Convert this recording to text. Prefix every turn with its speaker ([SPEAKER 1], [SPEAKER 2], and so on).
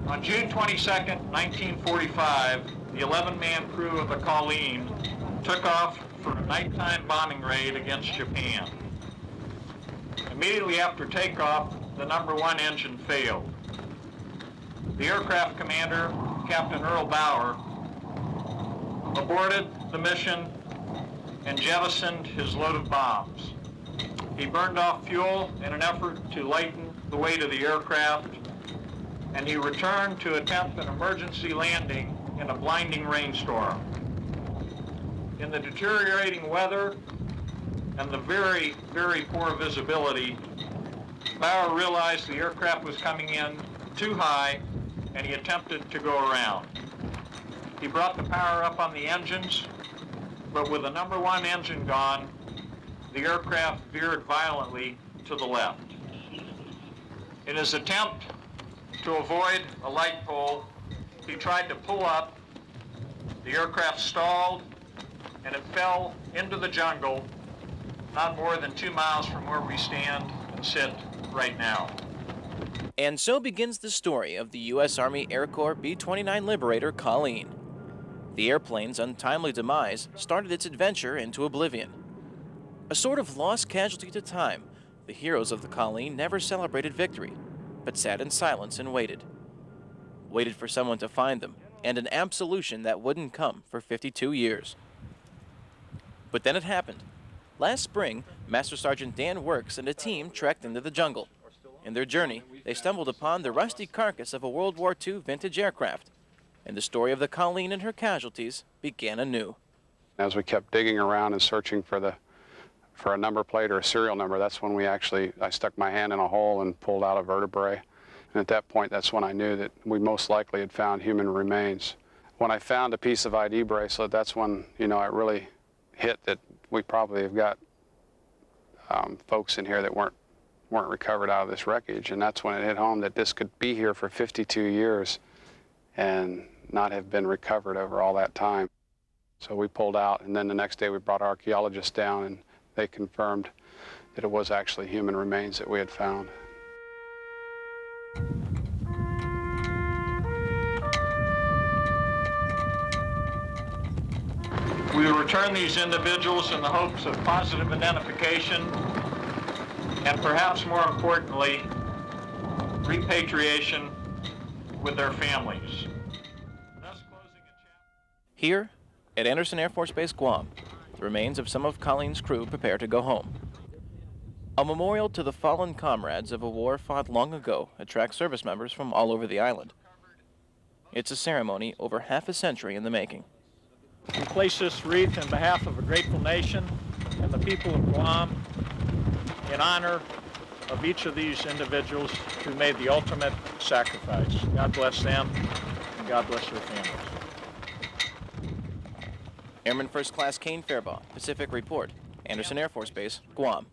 [SPEAKER 1] On June 22, 1945, the 11-man crew of the Colleen took off for a nighttime bombing raid against Japan. Immediately after takeoff, the number 1 engine failed. The aircraft commander, Captain Earl Bauer, aborted the mission and jettisoned his load of bombs. He burned off fuel in an effort to lighten the weight of the aircraft, and he returned to attempt an emergency landing in a blinding rainstorm. In the deteriorating weather and the very, very poor visibility, Bauer realized the aircraft was coming in too high, and he attempted to go around. He brought the power up on the engines, but with the number 1 engine gone, the aircraft veered violently to the left. In his attempt to avoid a light pole, he tried to pull up. The aircraft stalled, and it fell into the jungle, not more than 2 miles from where we stand and sit right now.
[SPEAKER 2] And so begins the story of the U.S. Army Air Corps B-29 Liberator Colleen. The airplane's untimely demise started its adventure into oblivion. A sort of lost casualty to time, the heroes of the Colleen never celebrated victory, but sat in silence and waited. Waited for someone to find them, and an absolution that wouldn't come for 52 years. But then it happened. Last spring, Master Sergeant Dan Works and a team trekked into the jungle. In their journey, they stumbled upon the rusty carcass of a World War II vintage aircraft, and the story of the Colleen and her casualties began anew.
[SPEAKER 3] As we kept digging around and searching for a number plate or a serial number, that's when I stuck my hand in a hole and pulled out a vertebrae. And at that point, that's when I knew that we most likely had found human remains. When I found a piece of ID bracelet, that's when, it really hit that we probably have got folks in here that weren't recovered out of this wreckage. And that's when it hit home that this could be here for 52 years and not have been recovered over all that time. So we pulled out, and then the next day we brought archaeologists down, and they confirmed that it was actually human remains that we had found.
[SPEAKER 1] We will return these individuals in the hopes of positive identification and, perhaps more importantly, repatriation with their families. Thus closing a chapter.
[SPEAKER 2] Here, at Andersen Air Force Base, Guam, the remains of some of Colleen's crew prepare to go home. A memorial to the fallen comrades of a war fought long ago attracts service members from all over the island. It's a ceremony over half a century in the making.
[SPEAKER 1] We place this wreath in behalf of a grateful nation and the people of Guam in honor of each of these individuals who made the ultimate sacrifice. God bless them, and God bless their families.
[SPEAKER 2] Airman First Class Kane Fairbaugh, Pacific Report, Andersen Air Force Base, Guam.